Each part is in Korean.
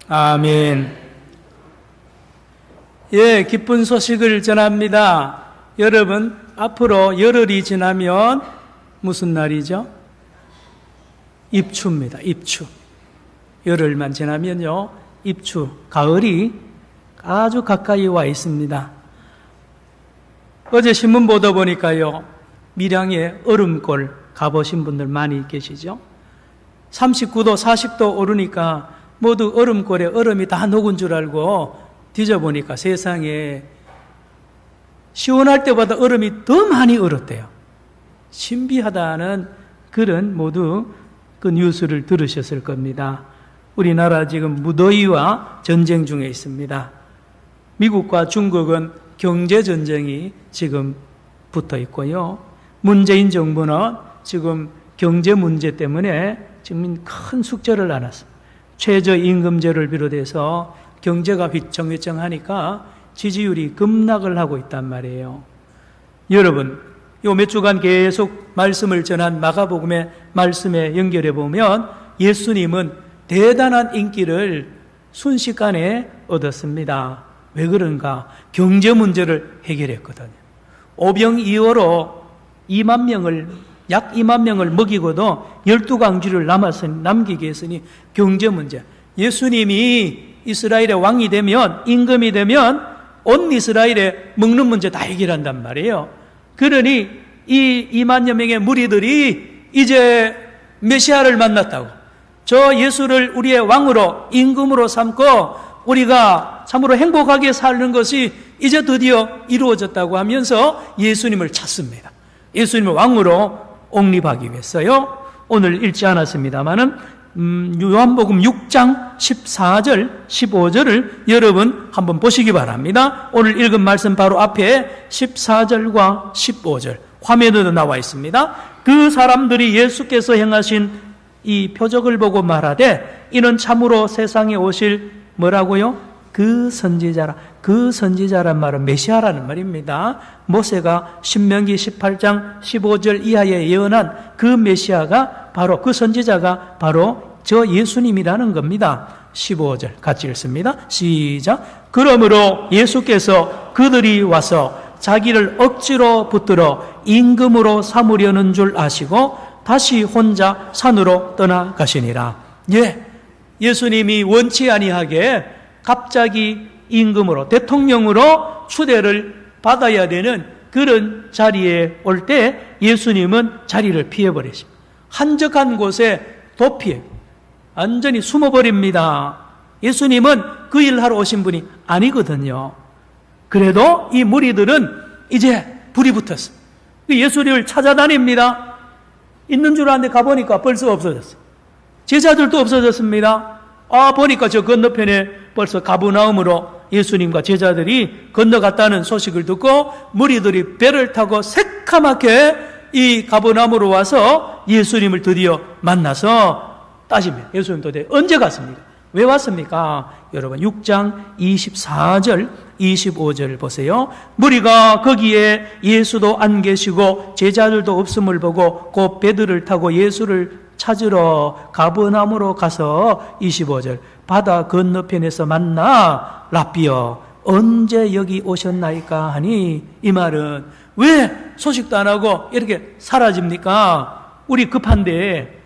아멘. 예, 기쁜 소식을 전합니다. 여러분, 앞으로 열흘이 지나면 무슨 날이죠? 입추입니다. 입추. 열흘만 지나면요, 입추, 가을이 아주 가까이 와 있습니다. 어제 신문 보다 보니까요, 밀양에 얼음골 가보신 분들 많이 계시죠? 39도, 40도 오르니까 모두 얼음골에 얼음이 다 녹은 줄 알고 뒤져보니까 세상에 시원할 때보다 얼음이 더 많이 얼었대요. 신비하다는 그런 모두 그 뉴스를 들으셨을 겁니다. 우리나라 지금 무더위와 전쟁 중에 있습니다. 미국과 중국은 경제전쟁이 지금 붙어 있고요. 문재인 정부는 지금 경제 문제 때문에 지금 큰 숙제를 안았습니다. 최저임금제를 비롯해서 경제가 휘청휘청하니까 지지율이 급락을 하고 있단 말이에요. 여러분, 요 몇 주간 계속 말씀을 전한 마가복음의 말씀에 연결해 보면 예수님은 대단한 인기를 순식간에 얻었습니다. 왜 그런가? 경제 문제를 해결했거든요. 오병이어로 약 2만 명을 먹이고도 12강쥐를 남기게 했으니 경제 문제. 예수님이 이스라엘의 왕이 되면, 임금이 되면 온 이스라엘의 먹는 문제 다 해결한단 말이에요. 그러니 이 2만여 명의 무리들이 이제 메시아를 만났다고, 저 예수를 우리의 왕으로, 임금으로 삼고 우리가 참으로 행복하게 사는 것이 이제 드디어 이루어졌다고 하면서 예수님을 찾습니다. 예수님을 왕으로 옹립하기 위해서요. 오늘 읽지 않았습니다마는 요한복음 6장 14절, 15절을 여러분 한번 보시기 바랍니다. 오늘 읽은 말씀 바로 앞에 14절과 15절 화면에도 나와 있습니다. 그 사람들이 예수께서 행하신 이 표적을 보고 말하되 이는 참으로 세상에 오실 뭐라고요? 그 선지자라. 그 선지자란 말은 메시아라는 말입니다. 모세가 신명기 18장 15절 이하에 예언한 그 메시아가 바로, 그 선지자가 바로 저 예수님이라는 겁니다. 15절 같이 읽습니다. 시작. 그러므로 예수께서 그들이 와서 자기를 억지로 붙들어 임금으로 삼으려는 줄 아시고 다시 혼자 산으로 떠나가시니라. 예, 예수님이 원치 아니하게 갑자기 임금으로, 대통령으로 추대를 받아야 되는 그런 자리에 올 때 예수님은 자리를 피해버리십니다. 한적한 곳에 도피해 완전히 숨어버립니다. 예수님은 그 일하러 오신 분이 아니거든요. 그래도 이 무리들은 이제 불이 붙었어요. 예수님을 찾아다닙니다. 있는 줄 알았는데 가보니까 벌써 없어졌어요. 제자들도 없어졌습니다. 보니까 저 건너편에 벌써 가버나움으로 예수님과 제자들이 건너갔다는 소식을 듣고 무리들이 배를 타고 새카맣게 이 가버나움으로 와서 예수님을 드디어 만나서 따지면 예수님 도대체 언제 갔습니까? 왜 왔습니까? 여러분 6장 24절 25절을 보세요. 무리가 거기에 예수도 안 계시고 제자들도 없음을 보고 곧 배들을 타고 예수를 찾으러 가버나움으로 가서 25절 바다 건너편에서 만나 랍비여 언제 여기 오셨나이까 하니, 이 말은 왜 소식도 안 하고 이렇게 사라집니까? 우리 급한데,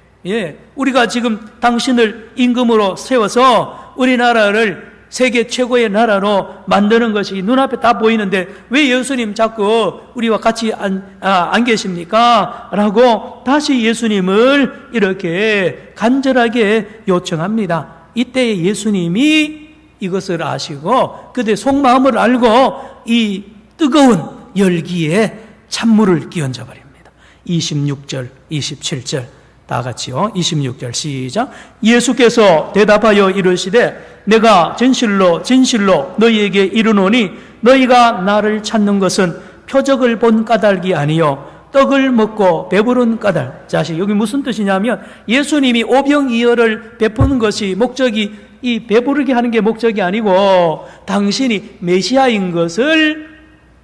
우리가 지금 당신을 임금으로 세워서 우리나라를 세계 최고의 나라로 만드는 것이 눈앞에 다 보이는데 왜 예수님 자꾸 우리와 같이 안 계십니까? 라고 다시 예수님을 이렇게 간절하게 요청합니다. 이때 예수님이 이것을 아시고 그들의 속마음을 알고 이 뜨거운 열기에 찬물을 끼얹어 버립니다. 26절, 27절 다 같이요. 26절 시작. 예수께서 대답하여 이르시되 내가 진실로 진실로 너희에게 이르노니 너희가 나를 찾는 것은 표적을 본 까닭이 아니요 떡을 먹고 배부른 까닭. 자식, 여기 무슨 뜻이냐면 예수님이 오병이어를 베푸는 것이 목적이, 이 배부르게 하는 게 목적이 아니고 당신이 메시아인 것을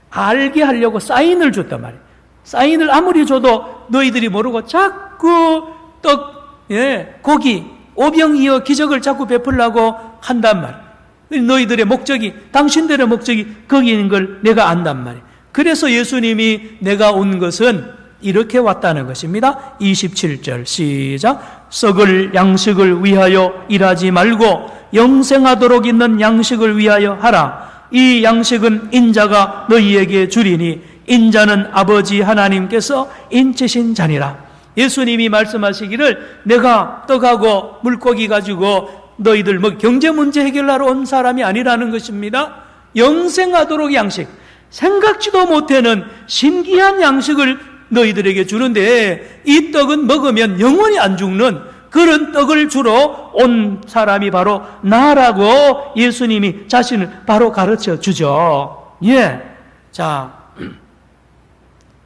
알게 하려고 사인을 줬단 말이에요. 사인을 아무리 줘도 너희들이 모르고 자꾸 떡, 고기, 오병이어 기적을 자꾸 베풀려고 한단 말이에요. 너희들의 목적이, 당신들의 목적이 거기 있는 걸 내가 안단 말이에요. 그래서 예수님이 내가 온 것은 이렇게 왔다는 것입니다. 27절 시작. 썩을 양식을 위하여 일하지 말고 영생하도록 있는 양식을 위하여 하라. 이 양식은 인자가 너희에게 주리니 인자는 아버지 하나님께서 인치신 자니라. 예수님이 말씀하시기를 내가 떡하고 물고기 가지고 너희들 경제 문제 해결하러 온 사람이 아니라는 것입니다. 영생하도록 양식, 생각지도 못하는 신기한 양식을 너희들에게 주는데 이 떡은 먹으면 영원히 안 죽는 그런 떡을 주러 온 사람이 바로 나라고 예수님이 자신을 바로 가르쳐 주죠. 예. 자,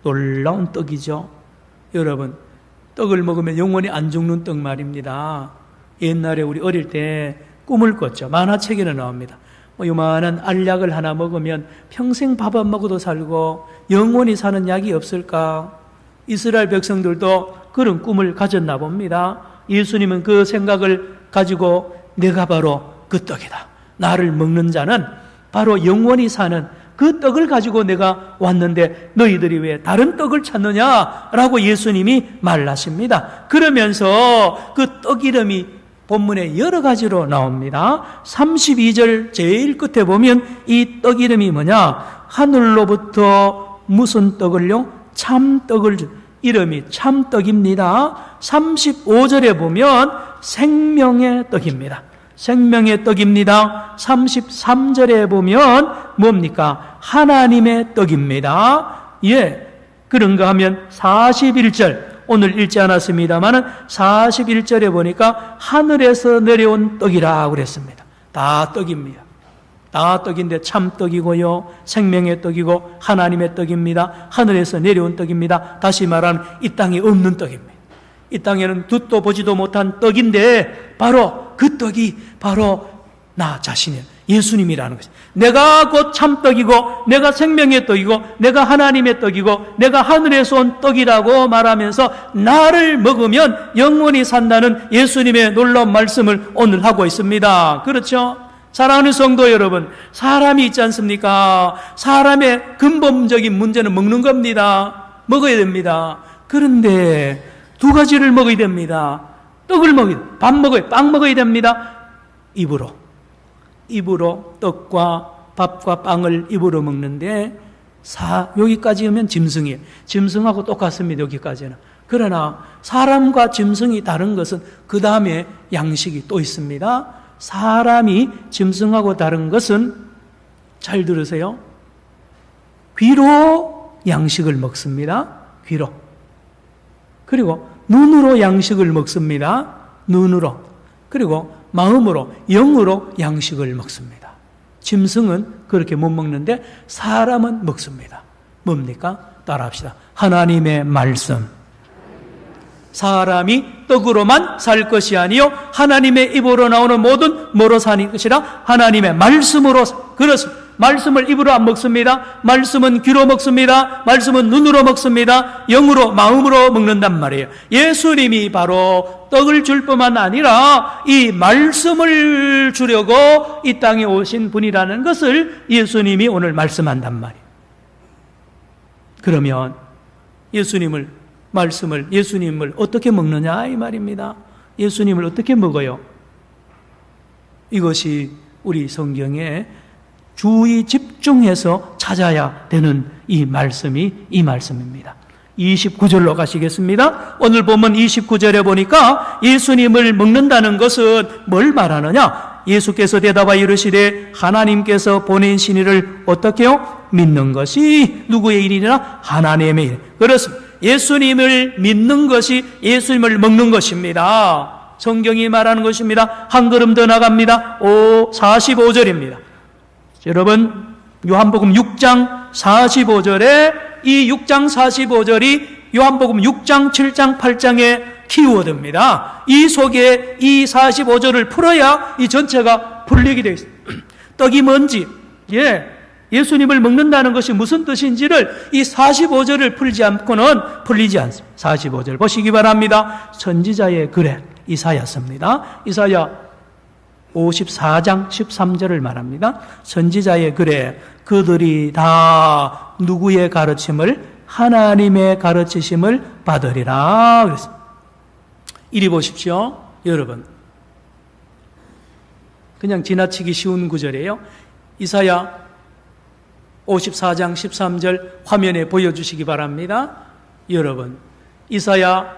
놀라운 떡이죠. 여러분, 떡을 먹으면 영원히 안 죽는 떡 말입니다. 옛날에 우리 어릴 때 꿈을 꿨죠. 만화책에는 나옵니다. 요만한 알약을 하나 먹으면 평생 밥 안 먹어도 살고 영원히 사는 약이 없을까? 이스라엘 백성들도 그런 꿈을 가졌나 봅니다. 예수님은 그 생각을 가지고 내가 바로 그 떡이다. 나를 먹는 자는 바로 영원히 사는 그 떡을 가지고 내가 왔는데 너희들이 왜 다른 떡을 찾느냐라고 예수님이 말하십니다. 그러면서 그 떡 이름이 본문에 여러 가지로 나옵니다. 32절 제일 끝에 보면 이 떡 이름이 뭐냐? 하늘로부터 무슨 떡을요? 참떡을 이름이 참떡입니다. 35절에 보면 생명의 떡입니다. 생명의 떡입니다. 33절에 보면 뭡니까? 하나님의 떡입니다. 예, 그런가 하면 41절 오늘 읽지 않았습니다만은 41절에 보니까 하늘에서 내려온 떡이라 그랬습니다. 다 떡입니다. 다 떡인데 참떡이고요, 생명의 떡이고 하나님의 떡입니다. 하늘에서 내려온 떡입니다. 다시 말하면 이 땅에 없는 떡입니다. 이 땅에는 듣도 보지도 못한 떡인데 바로 그 떡이 바로 나 자신이에요. 예수님이라는 것이죠. 내가 곧 참떡이고 내가 생명의 떡이고 내가 하나님의 떡이고 내가 하늘에서 온 떡이라고 말하면서 나를 먹으면 영원히 산다는 예수님의 놀라운 말씀을 오늘 하고 있습니다. 그렇죠? 사랑하는 성도 여러분, 사람이 있지 않습니까? 사람의 근본적인 문제는 먹는 겁니다. 먹어야 됩니다. 그런데 두 가지를 먹어야 됩니다. 떡을 먹어야, 밥 먹어야, 빵 먹어야 됩니다. 입으로 떡과 밥과 빵을 입으로 먹는데 여기까지 오면 짐승이에요. 짐승하고 똑같습니다. 여기까지는. 그러나 사람과 짐승이 다른 것은 그 다음에 양식이 또 있습니다. 사람이 짐승하고 다른 것은 잘 들으세요. 귀로 양식을 먹습니다. 귀로. 그리고 눈으로 양식을 먹습니다. 눈으로. 그리고 마음으로, 영으로 양식을 먹습니다. 짐승은 그렇게 못 먹는데 사람은 먹습니다. 뭡니까? 따라합시다. 하나님의 말씀. 사람이 떡으로만 살 것이 아니요 하나님의 입으로 나오는 모든 뭐로 사는 것이라? 하나님의 말씀으로. 그렇습니다. 말씀을 입으로 안 먹습니다. 말씀은 귀로 먹습니다. 말씀은 눈으로 먹습니다. 영으로, 마음으로 먹는단 말이에요. 예수님이 바로 떡을 줄 뿐만 아니라 이 말씀을 주려고 이 땅에 오신 분이라는 것을 예수님이 오늘 말씀한단 말이에요. 그러면 예수님을 어떻게 먹느냐 이 말입니다. 예수님을 어떻게 먹어요? 이것이 우리 성경에 주의 집중해서 찾아야 되는 이 말씀입니다. 29절로 가시겠습니다. 오늘 보면 29절에 보니까 예수님을 먹는다는 것은 뭘 말하느냐? 예수께서 대답하여 이르시되 하나님께서 보내신 이를 어떻게요? 믿는 것이 누구의 일이냐? 하나님의 일. 그렇습니다. 예수님을 믿는 것이 예수님을 먹는 것입니다. 성경이 말하는 것입니다. 한 걸음 더 나갑니다. 45절입니다. 여러분, 요한복음 6장 45절에 이 6장 45절이 요한복음 6장, 7장, 8장의 키워드입니다. 이 속에 이 45절을 풀어야 이 전체가 풀리게 되어 있습니다. 떡이 뭔지, 예수님을 먹는다는 것이 무슨 뜻인지를 이 45절을 풀지 않고는 풀리지 않습니다. 45절 보시기 바랍니다. 선지자의 글에 이사야서입니다. 이사야 54장 13절을 말합니다. 선지자의 글에 그들이 다 누구의 가르침을? 하나님의 가르치심을 받으리라 그랬습니다. 이리 보십시오. 여러분, 그냥 지나치기 쉬운 구절이에요. 이사야 54장 13절 화면에 보여주시기 바랍니다. 여러분, 이사야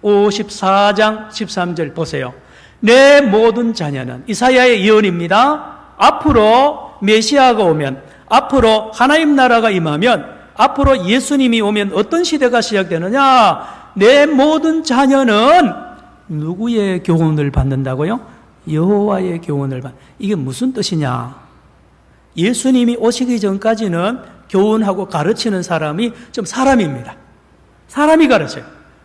54장 13절 보세요. 내 모든 자녀는, 이사야의 예언입니다. 앞으로 메시아가 오면, 앞으로 하나님 나라가 임하면, 앞으로 예수님이 오면 어떤 시대가 시작되느냐? 내 모든 자녀는 누구의 교훈을 받는다고요? 여호와의 교훈을 받. 이게 무슨 뜻이냐? 예수님이 오시기 전까지는 교훈하고 가르치는 사람이 좀 사람입니다. 사람이 가르쳐요.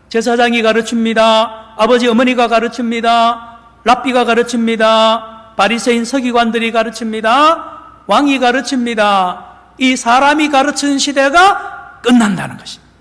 제사장이 가르칩니다. 아버지 어머니가 가르칩니다. 랍비가 가르칩니다. 바리새인 서기관들이 가르칩니다. 왕이 가르칩니다. 이 사람이 가르치는 시대가 끝난다는 것입니다.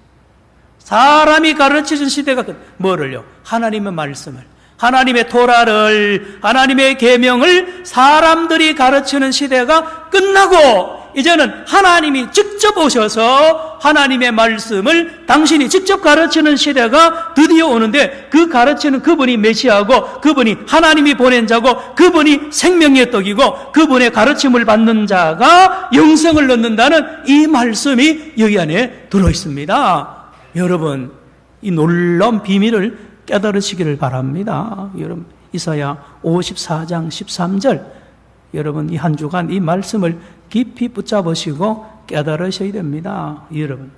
사람이 가르치는 시대가 뭐를요? 하나님의 말씀을, 하나님의 토라를, 하나님의 계명을 사람들이 가르치는 시대가 끝나고 이제는 하나님이 직접 오셔서 하나님의 말씀을 당신이 직접 가르치는 시대가 드디어 오는데, 그 가르치는 그분이 메시아고, 그분이 하나님이 보낸 자고, 그분이 생명의 떡이고, 그분의 가르침을 받는 자가 영생을 얻는다는 이 말씀이 여기 안에 들어있습니다. 여러분, 이 놀라운 비밀을 깨달으시기를 바랍니다. 여러분, 이사야 54장 13절, 여러분 이 한 주간 이 말씀을 깊이 붙잡으시고 깨달으셔야 됩니다. 여러분,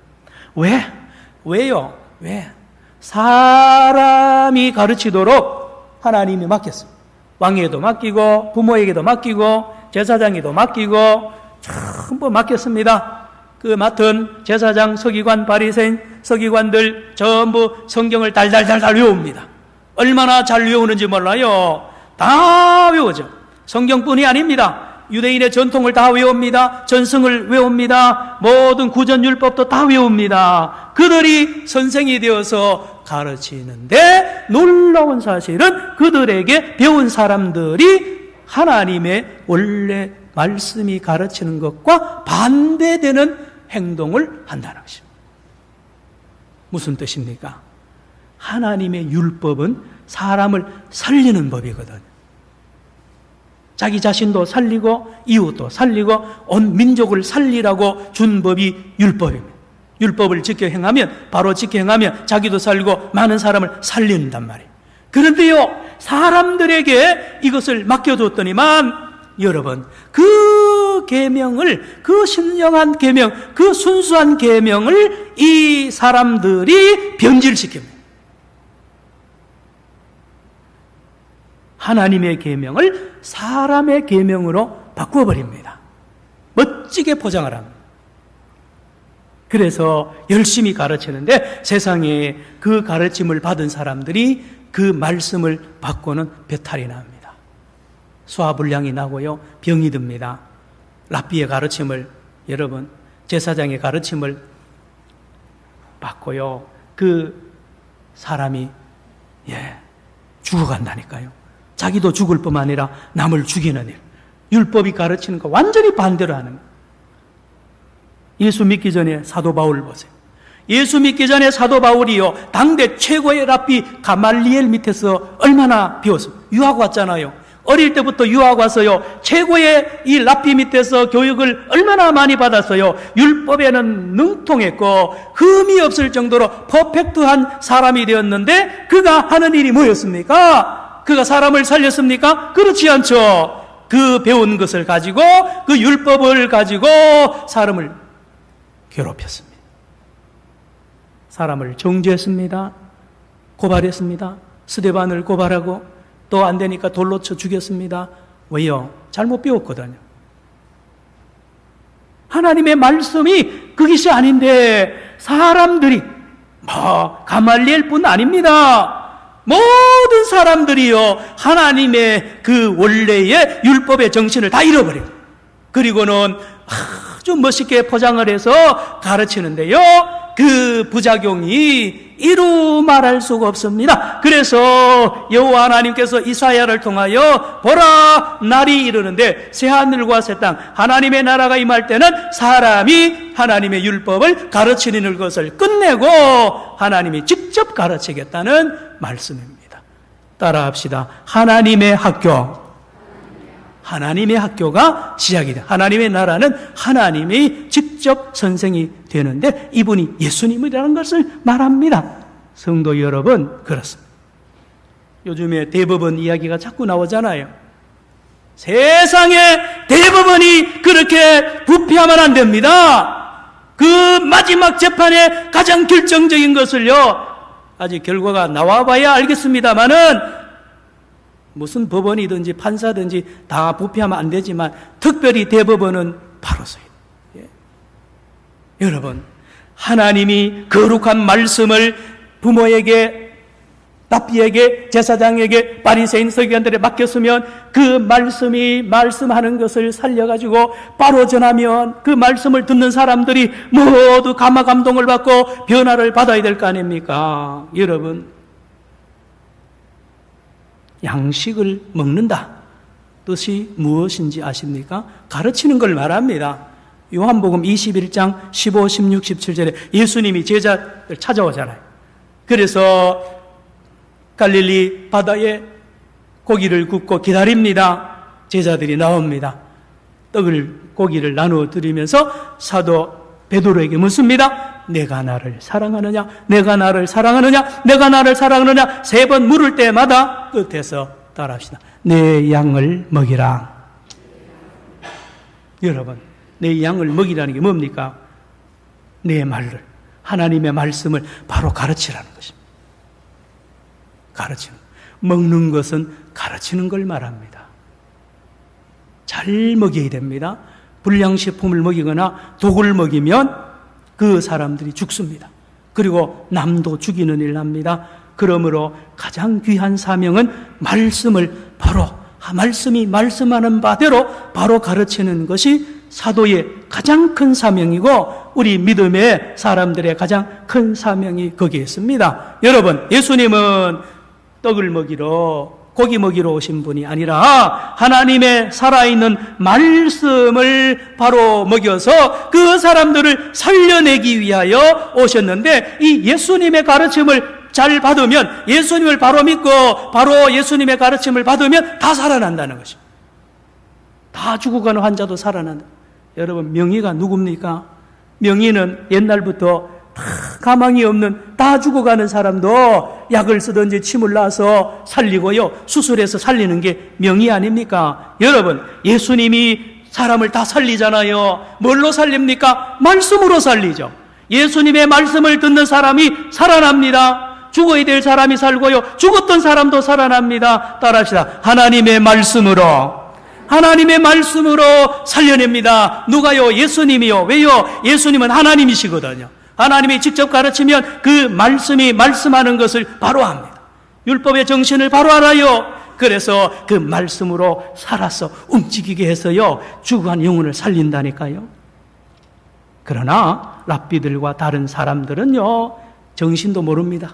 왜요? 왜? 사람이 가르치도록 하나님이 맡겼습니다. 왕에게도 맡기고, 부모에게도 맡기고, 제사장에도 맡기고, 전부 맡겼습니다. 그 맡은 제사장, 서기관, 바리새인, 서기관들 전부 성경을 달달달달 외웁니다. 얼마나 잘 외우는지 몰라요. 다 외우죠. 성경뿐이 아닙니다. 유대인의 전통을 다 외웁니다. 전승을 외웁니다. 모든 구전율법도 다 외웁니다. 그들이 선생이 되어서 가르치는데, 놀라운 사실은 그들에게 배운 사람들이 하나님의 원래 말씀이 가르치는 것과 반대되는 행동을 한다는 것입니다. 무슨 뜻입니까? 하나님의 율법은 사람을 살리는 법이거든요. 자기 자신도 살리고 이웃도 살리고 온 민족을 살리라고 준 법이 율법입니다. 율법을 지켜 행하면, 바로 지켜 행하면 자기도 살고 많은 사람을 살린단 말이에요. 그런데요, 사람들에게 이것을 맡겨줬더니만, 여러분, 그 계명을, 그 신령한 계명, 그 순수한 계명을 이 사람들이 변질시킵니다. 하나님의 계명을 사람의 계명으로 바꾸어버립니다. 멋지게 포장을 합니다. 그래서 열심히 가르치는데 세상에 그 가르침을 받은 사람들이 그 말씀을 받고는 배탈이 납니다. 소화불량이 나고요, 병이 듭니다. 랍비의 가르침을, 여러분, 제사장의 가르침을 받고요, 그 사람이 죽어간다니까요. 자기도 죽을 뿐만 아니라 남을 죽이는 일, 율법이 가르치는 거 완전히 반대로 하는 거예요. 예수 믿기 전에 사도 바울 보세요. 예수 믿기 전에 사도 바울이요, 당대 최고의 랍비 가말리엘 밑에서 얼마나 배웠습니까? 유학 왔잖아요. 어릴 때부터 유학 와서요, 최고의 이 랍비 밑에서 교육을 얼마나 많이 받았어요. 율법에는 능통했고 흠이 없을 정도로 퍼펙트한 사람이 되었는데, 그가 하는 일이 뭐였습니까? 그가 사람을 살렸습니까? 그렇지 않죠. 그 배운 것을 가지고, 그 율법을 가지고 사람을 괴롭혔습니다. 사람을 정죄했습니다. 고발했습니다. 스데반을 고발하고 또 안 되니까 돌로 쳐 죽였습니다. 왜요? 잘못 배웠거든요. 하나님의 말씀이 그것이 아닌데 사람들이 가말리엘뿐 아닙니다. 모든 사람들이요, 하나님의 그 원래의 율법의 정신을 다 잃어버려요. 그리고는 아주 멋있게 포장을 해서 가르치는데요, 그 부작용이 이루 말할 수가 없습니다. 그래서 여호와 하나님께서 이사야를 통하여 보라, 날이 이르는데 새하늘과 새 땅, 하나님의 나라가 임할 때는 사람이 하나님의 율법을 가르치는 것을 끝내고 하나님이 직접 가르치겠다는 말씀입니다. 따라합시다. 하나님의 학교. 하나님의 학교가 시작이 돼. 하나님의 나라는 하나님이 직접 선생이 되는데 이분이 예수님이라는 것을 말합니다. 성도 여러분, 그렇습니다. 요즘에 대법원 이야기가 자꾸 나오잖아요. 세상에 대법원이 그렇게 부패하면 안 됩니다. 그 마지막 재판의 가장 결정적인 것을요, 아직 결과가 나와봐야 알겠습니다만은 무슨 법원이든지 판사든지 다 부패하면 안 되지만 특별히 대법원은 바로 서요. 예. 여러분, 하나님이 거룩한 말씀을 부모에게, 랍비에게, 제사장에게, 바리새인 서기관들에 맡겼으면 그 말씀이 말씀하는 것을 살려가지고 바로 전하면 그 말씀을 듣는 사람들이 모두 감화감동을 받고 변화를 받아야 될 거 아닙니까? 여러분, 양식을 먹는다 뜻이 무엇인지 아십니까? 가르치는 걸 말합니다. 요한복음 21장 15, 16, 17절에 예수님이 제자들 찾아오잖아요. 그래서 갈릴리 바다에 고기를 굽고 기다립니다. 제자들이 나옵니다. 고기를 나누어 드리면서 사도 베드로에게 묻습니다. 내가 나를 사랑하느냐? 내가 나를 사랑하느냐? 내가 나를 사랑하느냐? 3번 물을 때마다 끝에서 따라합시다. 내 양을 먹이라. 여러분, 내 양을 먹이라는 게 뭡니까? 내 말을, 하나님의 말씀을 바로 가르치라는 것입니다. 가르치는, 먹는 것은 가르치는 걸 말합니다. 잘 먹여야 됩니다. 불량식품을 먹이거나 독을 먹이면 그 사람들이 죽습니다. 그리고 남도 죽이는 일을 합니다. 그러므로 가장 귀한 사명은 말씀을 바로, 말씀이 말씀하는 바대로 바로 가르치는 것이 사도의 가장 큰 사명이고 우리 믿음의 사람들의 가장 큰 사명이 거기에 있습니다. 여러분, 예수님은 떡을 먹이러, 고기 먹이러 오신 분이 아니라 하나님의 살아있는 말씀을 바로 먹여서 그 사람들을 살려내기 위하여 오셨는데, 이 예수님의 가르침을 잘 받으면, 예수님을 바로 믿고 바로 예수님의 가르침을 받으면 다 살아난다는 것입니다. 다 죽어가는 환자도 살아난다. 여러분, 명의가 누굽니까? 명의는 옛날부터 다 가망이 없는, 다 죽어가는 사람도 약을 쓰든지 침을 놔서 살리고요, 수술해서 살리는 게 명의 아닙니까? 여러분, 예수님이 사람을 다 살리잖아요. 뭘로 살립니까? 말씀으로 살리죠. 예수님의 말씀을 듣는 사람이 살아납니다. 죽어야 될 사람이 살고요, 죽었던 사람도 살아납니다. 따라합시다. 하나님의 말씀으로, 하나님의 말씀으로 살려냅니다. 누가요? 예수님이요. 왜요? 예수님은 하나님이시거든요. 하나님이 직접 가르치면 그 말씀이 말씀하는 것을 바로 합니다. 율법의 정신을 바로 알아요. 그래서 그 말씀으로 살아서 움직이게 해서요, 죽어간 영혼을 살린다니까요. 그러나 랍비들과 다른 사람들은요, 정신도 모릅니다.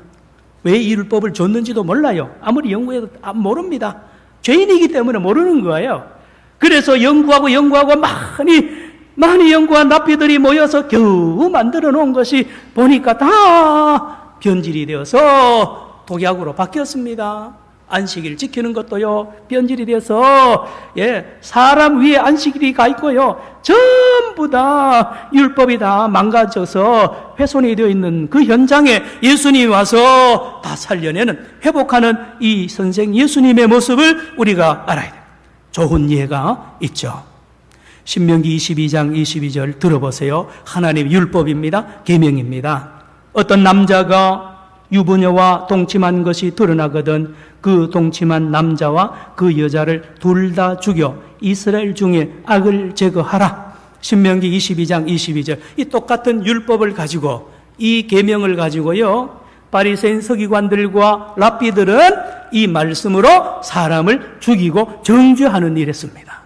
왜 이 율법을 줬는지도 몰라요. 아무리 연구해도 모릅니다. 죄인이기 때문에 모르는 거예요. 그래서 연구하고 많이 연구한 랍비들이 모여서 겨우 만들어 놓은 것이 보니까 다 변질이 되어서 독약으로 바뀌었습니다. 안식일 지키는 것도요, 변질이 돼서, 사람 위에 안식일이 가 있고요, 전부 다 율법이 다 망가져서 훼손이 되어 있는 그 현장에 예수님이 와서 다 살려내는, 회복하는 이 선생 예수님의 모습을 우리가 알아야 돼요. 좋은 예가 있죠. 신명기 22장 22절 들어보세요. 하나님의 율법입니다. 계명입니다. 어떤 남자가 유부녀와 동침한 것이 드러나거든 그 동침한 남자와 그 여자를 둘 다 죽여 이스라엘 중에 악을 제거하라. 신명기 22장 22절. 이 똑같은 율법을 가지고, 이 계명을 가지고요, 바리새인 서기관들과 랍비들은 이 말씀으로 사람을 죽이고 정죄하는 일을 했습니다.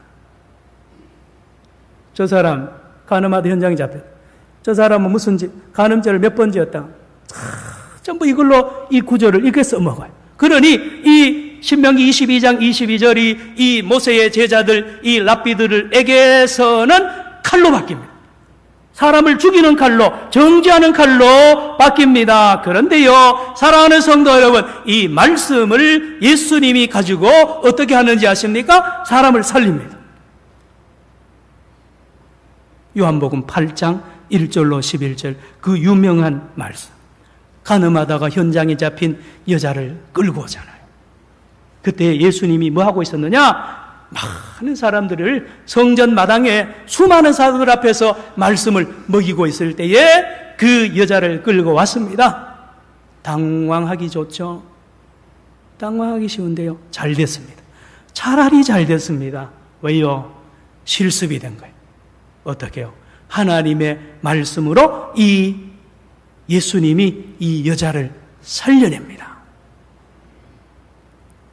저 사람 간음하다 현장에 잡혔다. 저 사람은 무슨 간음죄를 몇 번 지었다. 전부 이걸로 이 구절을 이렇게 써먹어요. 그러니 이 신명기 22장 22절이 이 모세의 제자들 이 랍비들에게서는 칼로 바뀝니다. 사람을 죽이는 칼로, 정죄하는 칼로 바뀝니다. 그런데요, 사랑하는 성도 여러분, 이 말씀을 예수님이 가지고 어떻게 하는지 아십니까? 사람을 살립니다. 요한복음 8장 1절로 11절 그 유명한 말씀. 가늠하다가 현장에 잡힌 여자를 끌고 오잖아요. 그때 예수님이 뭐 하고 있었느냐? 많은 사람들을 성전 마당에 수많은 사람들 앞에서 말씀을 먹이고 있을 때에 그 여자를 끌고 왔습니다. 당황하기 좋죠. 당황하기 쉬운데요. 잘 됐습니다. 차라리 잘 됐습니다. 왜요? 실습이 된 거예요. 어떻게 해요? 하나님의 말씀으로 이 예수님이 이 여자를 살려냅니다.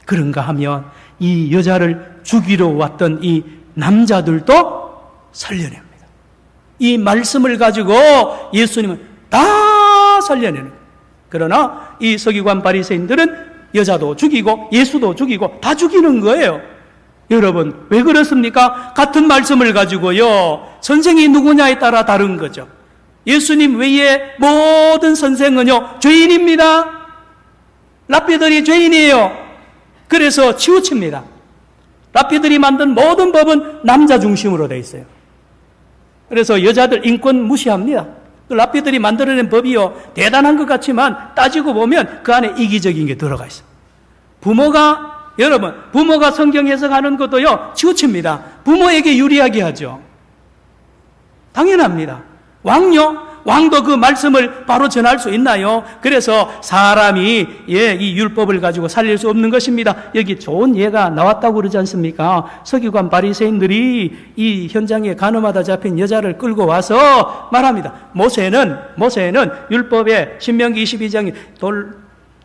그런가 하면 이 여자를 죽이러 왔던 이 남자들도 살려냅니다. 이 말씀을 가지고 예수님은 다 살려내는 거예요. 그러나 이 서기관 바리새인들은 여자도 죽이고 예수도 죽이고 다 죽이는 거예요. 여러분, 왜 그렇습니까? 같은 말씀을 가지고요, 선생이 누구냐에 따라 다른 거죠. 예수님 외에 모든 선생은요, 죄인입니다. 랍비들이 죄인이에요. 그래서 치우칩니다. 랍비들이 만든 모든 법은 남자 중심으로 되어 있어요. 그래서 여자들 인권 무시합니다. 그 랍비들이 만들어낸 법이요, 대단한 것 같지만 따지고 보면 그 안에 이기적인 게 들어가 있어요. 부모가 성경 해석하는 것도요, 치우칩니다. 부모에게 유리하게 하죠. 당연합니다. 왕도 그 말씀을 바로 전할 수 있나요? 그래서 사람이 이 율법을 가지고 살릴 수 없는 것입니다. 여기 좋은 예가 나왔다고 그러지 않습니까? 서기관 바리새인들이 이 현장에 가늠하다 잡힌 여자를 끌고 와서 말합니다. 모세는 율법에 신명기 22장에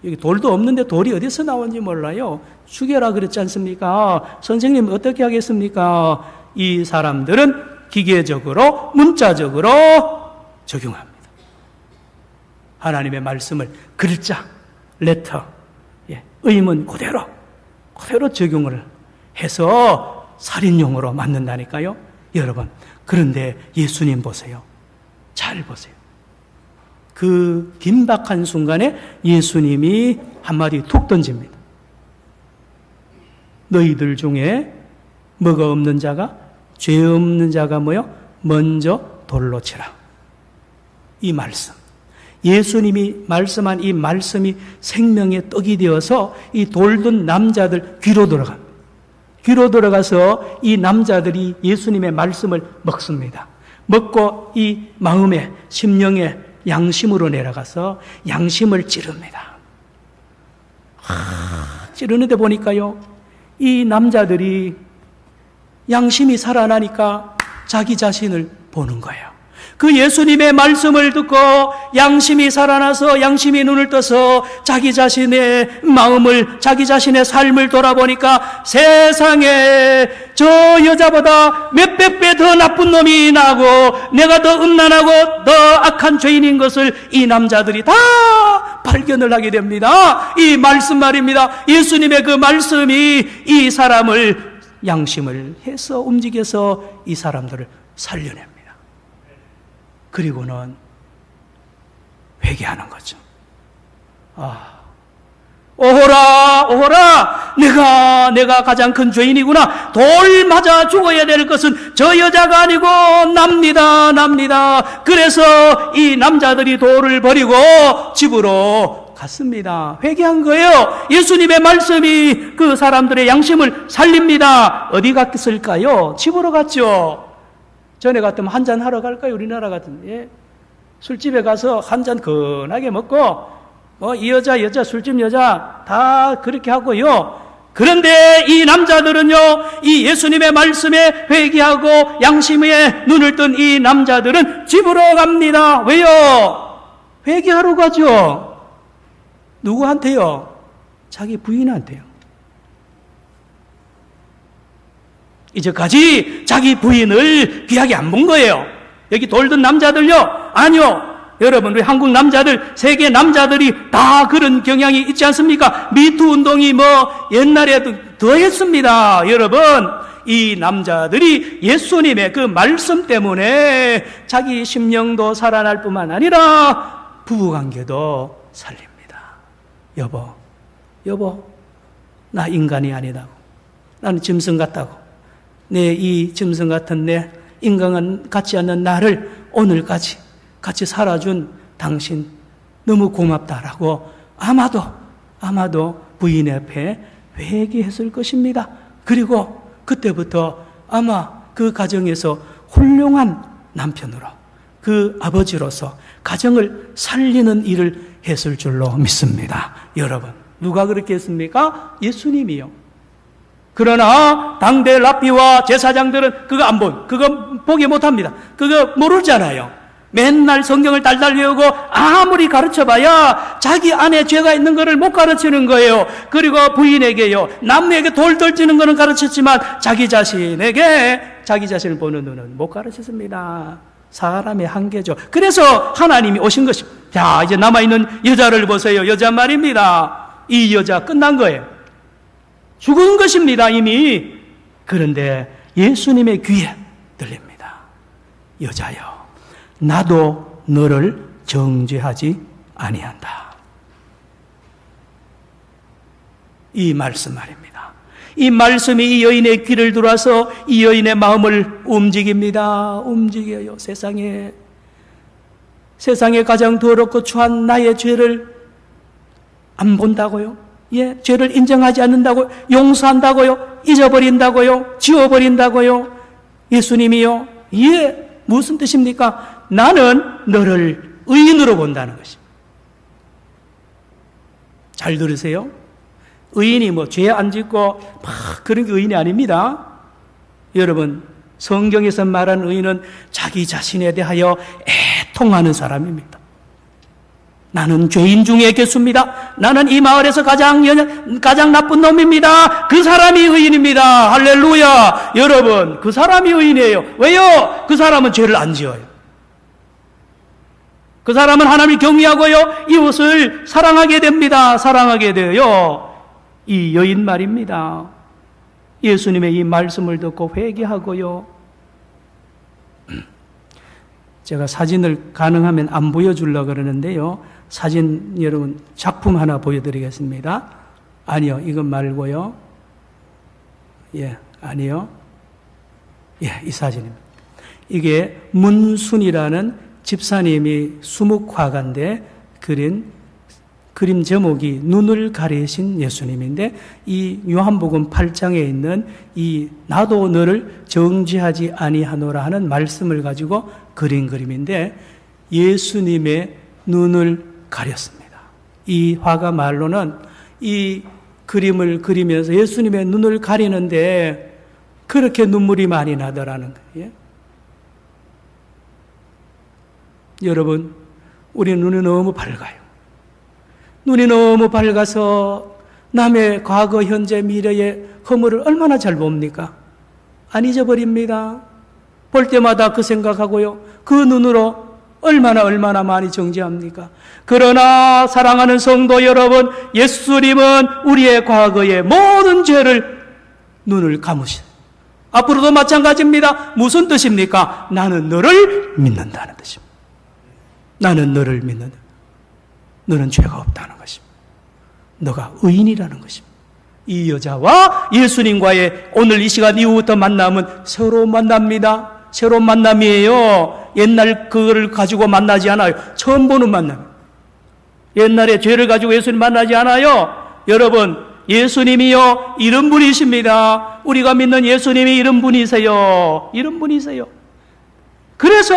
여기 돌도 없는데 돌이 어디서 나온지 몰라요. 죽여라 그랬지 않습니까? 선생님 어떻게 하겠습니까? 이 사람들은 기계적으로, 문자적으로 적용합니다. 하나님의 말씀을 글자, 레터, 의문 그대로 적용을 해서 살인용으로 만든다니까요. 여러분, 그런데 예수님 보세요. 잘 보세요. 그 긴박한 순간에 예수님이 한마디 툭 던집니다. 너희들 중에 뭐가 없는 자가, 죄 없는 자가 먼저 돌로 치라. 이 말씀, 예수님이 말씀한 이 말씀이 생명의 떡이 되어서 이 돌든 남자들 귀로 들어갑니다. 귀로 들어가서 이 남자들이 예수님의 말씀을 먹습니다. 먹고 이 마음에, 심령에 양심으로 내려가서 양심을 찌릅니다. 찌르는데 보니까요, 이 남자들이 양심이 살아나니까 자기 자신을 보는 거예요. 그 예수님의 말씀을 듣고 양심이 살아나서 양심이 눈을 떠서 자기 자신의 마음을, 자기 자신의 삶을 돌아보니까 세상에 저 여자보다 몇백 배 더 나쁜 놈이 나고 내가 더 음란하고 더 악한 죄인인 것을 이 남자들이 다 발견을 하게 됩니다. 이 말씀 말입니다. 예수님의 그 말씀이 이 사람을 양심을 해서 움직여서 이 사람들을 살려냅니다. 그리고는 회개하는 거죠. 오호라, 내가 가장 큰 죄인이구나. 돌 맞아 죽어야 될 것은 저 여자가 아니고 납니다. 그래서 이 남자들이 돌을 버리고 집으로 갔습니다. 회개한 거예요. 예수님의 말씀이 그 사람들의 양심을 살립니다. 어디 갔을까요? 집으로 갔죠. 전에 같으면 한잔 하러 갈까요? 우리나라 같은, 술집에 가서 한잔 건하게 먹고, 이 여자, 술집 여자, 다 그렇게 하고요. 그런데 이 남자들은요, 이 예수님의 말씀에 회개하고 양심에 눈을 뜬 이 남자들은 집으로 갑니다. 왜요? 회개하러 가죠. 누구한테요? 자기 부인한테요. 이제까지 자기 부인을 귀하게 안 본 거예요. 여기 돌던 남자들요, 아니요, 여러분, 우리 한국 남자들, 세계 남자들이 다 그런 경향이 있지 않습니까? 미투 운동이 옛날에도 더 했습니다. 여러분, 이 남자들이 예수님의 그 말씀 때문에 자기 심령도 살아날 뿐만 아니라 부부관계도 살립니다. 여보, 나 인간이 아니다고. 나는 짐승 같다고. 내 이 짐승 같은 내 인간 같지 않는 나를 오늘까지 같이 살아준 당신 너무 고맙다라고 아마도 부인 앞에 회개했을 것입니다. 그리고 그때부터 아마 그 가정에서 훌륭한 남편으로, 그 아버지로서 가정을 살리는 일을 했을 줄로 믿습니다. 여러분, 누가 그렇게 했습니까? 예수님이요. 그러나 당대 랍비와 제사장들은 그거 보기 못합니다. 그거 모르잖아요. 맨날 성경을 달달 외우고 아무리 가르쳐봐야 자기 안에 죄가 있는 것을 못 가르치는 거예요. 그리고 부인에게요, 남에게 돌 던지는 거는 가르쳤지만 자기 자신을 보는 눈은 못 가르쳤습니다. 사람의 한계죠. 그래서 하나님이 오신 것입니다. 자, 이제 남아있는 여자를 보세요. 여자 말입니다. 이 여자 끝난 거예요. 죽은 것입니다, 이미. 그런데 예수님의 귀에 들립니다. 여자여, 나도 너를 정죄하지 아니한다. 이 말씀 말입니다. 이 말씀이 이 여인의 귀를 들어와서 이 여인의 마음을 움직입니다. 움직여요. 세상에 가장 더럽고 추한 나의 죄를 안 본다고요? 예, 죄를 인정하지 않는다고요? 용서한다고요? 잊어버린다고요? 지워버린다고요? 예수님이요? 예, 무슨 뜻입니까? 나는 너를 의인으로 본다는 것입니다. 잘 들으세요. 의인이 죄 안 짓고 막 그런 게 의인이 아닙니다. 여러분, 성경에서 말하는 의인은 자기 자신에 대하여 애통하는 사람입니다. 나는 죄인 중에 개수입니다. 나는 이 마을에서 가장 나쁜 놈입니다. 그 사람이 의인입니다. 할렐루야. 여러분, 그 사람이 의인이에요. 왜요? 그 사람은 죄를 안 지어요. 그 사람은 하나님을 경외하고요, 이웃을 사랑하게 됩니다. 사랑하게 돼요. 이 여인 말입니다. 예수님의 이 말씀을 듣고 회개하고요. 제가 사진을 가능하면 안 보여주려고 그러는데요. 사진 여러분 작품 하나 보여드리겠습니다. 아니요, 이건 말고요. 예, 아니요. 예, 이 사진입니다. 이게 문순이라는 집사님이 수묵화가인데 그린 그림 제목이 눈을 가리신 예수님인데, 이 요한복음 8장에 있는 이 나도 너를 정죄하지 아니하노라 하는 말씀을 가지고 그린 그림인데, 예수님의 눈을 가렸습니다. 이 화가 말로는 이 그림을 그리면서 예수님의 눈을 가리는데 그렇게 눈물이 많이 나더라는 거예요. 여러분, 우리 눈이 너무 밝아요. 눈이 너무 밝아서 남의 과거, 현재, 미래의 허물을 얼마나 잘 봅니까? 안 잊어버립니다. 볼 때마다 그 생각하고요. 그 눈으로 얼마나 많이 정죄합니까? 그러나 사랑하는 성도 여러분, 예수님은 우리의 과거의 모든 죄를 눈을 감으신, 앞으로도 마찬가지입니다. 무슨 뜻입니까? 나는 너를 믿는다는 뜻입니다. 나는 너를 믿는다. 너는 죄가 없다는 것입니다. 너가 의인이라는 것입니다. 이 여자와 예수님과의 오늘 이 시간 이후부터 만남은 새로운 만남입니다. 새로운 만남이에요. 옛날 그거를 가지고 만나지 않아요. 처음 보는 만남. 옛날에 죄를 가지고 예수님 만나지 않아요. 여러분, 예수님이요, 이런 분이십니다. 우리가 믿는 예수님이 이런 분이세요. 이런 분이세요. 그래서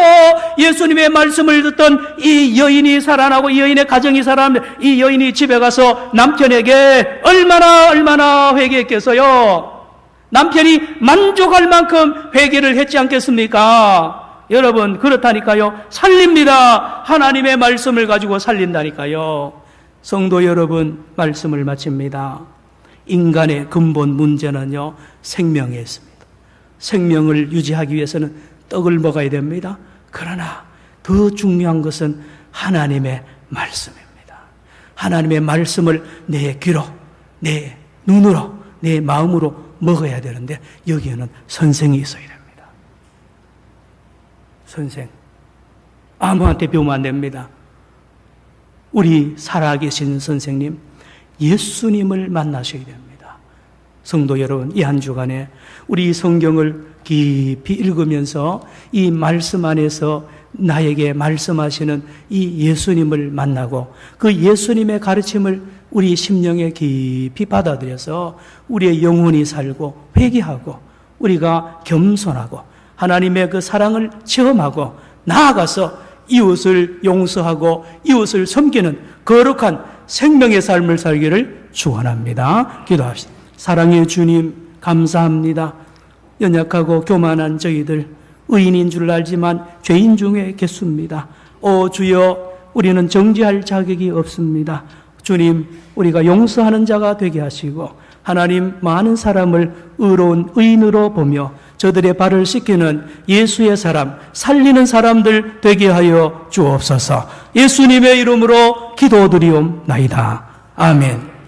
예수님의 말씀을 듣던 이 여인이 살아나고 이 여인의 가정이 살아나면 이 여인이 집에 가서 남편에게 얼마나 회개했겠어요? 남편이 만족할 만큼 회개를 했지 않겠습니까? 여러분, 그렇다니까요. 살립니다. 하나님의 말씀을 가지고 살린다니까요. 성도 여러분, 말씀을 마칩니다. 인간의 근본 문제는요, 생명에 있습니다. 생명을 유지하기 위해서는 떡을 먹어야 됩니다. 그러나 더 중요한 것은 하나님의 말씀입니다. 하나님의 말씀을 내 귀로, 내 눈으로, 내 마음으로 먹어야 되는데 여기에는 선생이 있어야 됩니다. 선생. 아무한테 배우면 안 됩니다. 우리 살아계신 선생님, 예수님을 만나셔야 됩니다. 성도 여러분, 이 한 주간에 우리 성경을 깊이 읽으면서 이 말씀 안에서 나에게 말씀하시는 이 예수님을 만나고 그 예수님의 가르침을 우리 심령에 깊이 받아들여서 우리의 영혼이 살고 회개하고 우리가 겸손하고 하나님의 그 사랑을 체험하고 나아가서 이웃을 용서하고 이웃을 섬기는 거룩한 생명의 삶을 살기를 축원합니다. 기도합시다. 사랑의 주님, 감사합니다. 연약하고 교만한 저희들, 의인인 줄 알지만 죄인 중에 개수입니다. 오 주여, 우리는 정죄할 자격이 없습니다. 주님, 우리가 용서하는 자가 되게 하시고 하나님, 많은 사람을 의로운 의인으로 보며 저들의 발을 씻기는 예수의 사람, 살리는 사람들 되게 하여 주옵소서. 예수님의 이름으로 기도드리옵나이다. 아멘.